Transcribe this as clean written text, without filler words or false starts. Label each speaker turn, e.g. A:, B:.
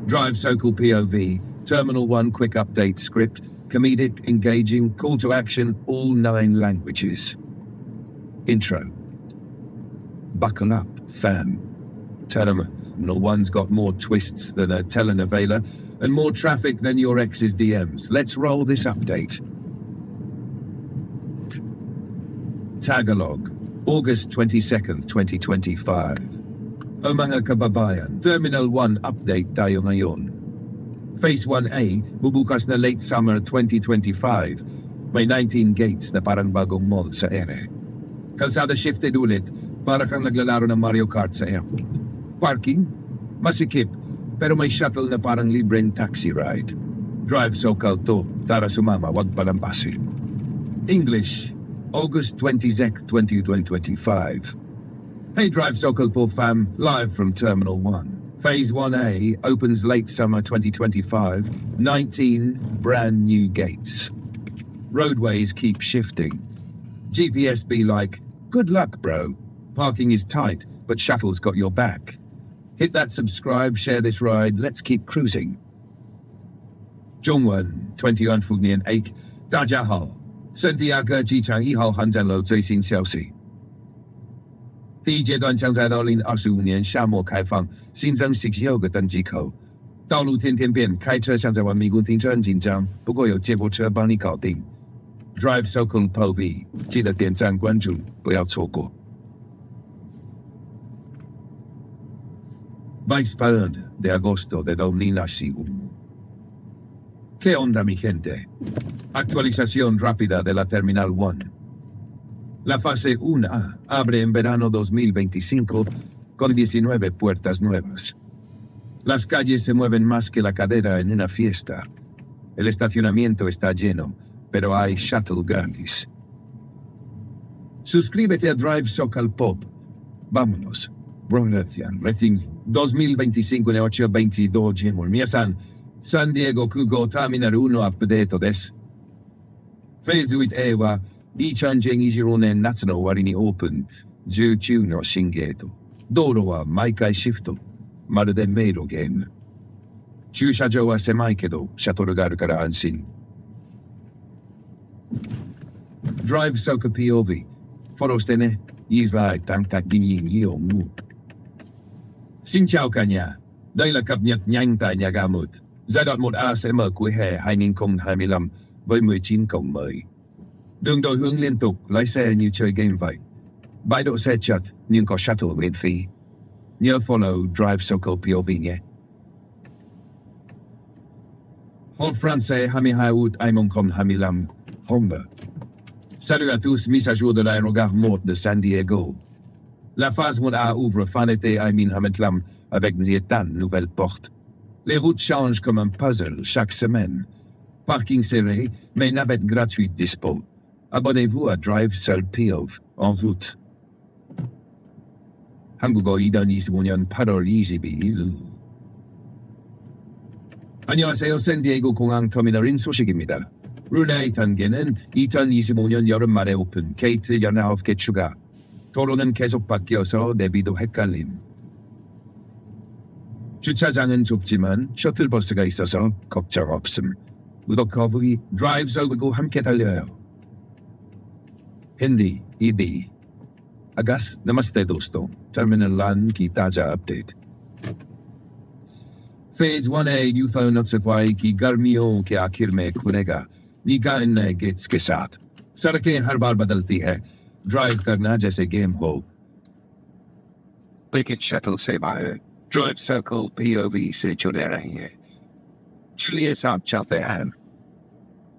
A: DriveSocalPOV, Terminal 1 quick update script, comedic, engaging, call to action, all 9 languages. Intro. Buckle up, fam. Terminal 1's got more twists than a telenovela and more traffic than your ex's DMs. Let's roll this update. Tagalog, August 22nd, 2025. O mga kababayan, Terminal 1 update tayo ngayon. Phase 1A, bubukas na late summer 2025. May 19 gates na parang bagong mall sa ere. Kalsada shifted ulit, para kang naglalaro ng Mario Kart sa airport. Parking? Masikip, pero may shuttle na parang libreng taxi ride. DriveSocal to, tara sumama, wag palampasin. English, August 20th, 2025. Hey DriveSocalPOV fam, live from Terminal 1. Phase 1A opens late summer 2025, 19 brand new gates. Roadways keep shifting. GPS be like, good luck bro. Parking is tight, but shuttle's got your back. Hit that subscribe, share this ride, let's keep cruising. Zhongwen, 21/8, 大家好，圣地亚哥机场1号航站楼最新消息。第一阶段将在2025年夏末开放，新增16个登机口。道路天天变，开车像在玩迷宫，停车很紧张，不过有接驳车帮你搞定。DriveSocalPOV，记得点赞关注，不要错过。21 de agosto de 2021. ¿Qué onda mi gente? Actualización rápida de la Terminal 1. La fase 1A abre en verano 2025 con 19 puertas nuevas. Las calles se mueven más que la cadera en una fiesta. El estacionamiento está lleno, pero hay shuttle gratis. Suscríbete a DriveSocalPOV. Vámonos. Racing 2025 822 Jimur Miasan San Diego Kugo Terminal 1 update des. Phase 8A wa Ichanjing Ijironen Natsu no Wari ni open 19の新ゲート。道路は毎回シフト。まるで迷路ゲーム。駐車場は狭いけどシャトルがあるから安心。DriveSocalPOV フォローしてね。Isvai tang tak giniin iyo mo. Xin chào cả nhà, đây là cập nhật nhanh tại nhà ga 1. Giai đoạn 1A sẽ mở cuối hè 2025 với 19 cổng mới. Đường đổi hướng liên tục, lái xe như chơi game vậy. Bãi đỗ xe chật nhưng có shuttle miễn phí. Nhớ follow DriveSocalPOV nhé. Hol Français 22 août 2025, Hombre. Salut à tous, mise à jour de l'aérogare morte de San Diego. La phase 1A ouvre fin été 2025 avec 10 nouvelles portes. Les routes changent comme un puzzle chaque semaine. Parking serré, mais navette gratuite dispo. Abonnez-vous à DriveSocalPOV en route. 한국어 2025년 8월 22일. 안녕하세요. 샌디에고 공항 터미널인 소식입니다. 룰의 단계는 2025년 여름 말에 오픈, 게이트 19개 추가. 도로는 계속 바뀌어서 내비도 헷갈림. 주차장은 좁지만 셔틀버스가 있어서 걱정 없음. 우도커브이 DriveSocalPOV 함께 달려요. Hindi, ED. Agas, namaste dosto. Terminal 1 की ताजा update. Phase 1A UFO notify कि गर्मियों के आखिर में खुलेगा. निकाय नए गेट्स के साथ. सड़कें हर बार बदलती है. ड्राइव करना जैसे गेम हो. लेकिन शटल सेवाएं DriveSocalPOV से जुड़े रहेंगे. चलिए साथ चलते हैं.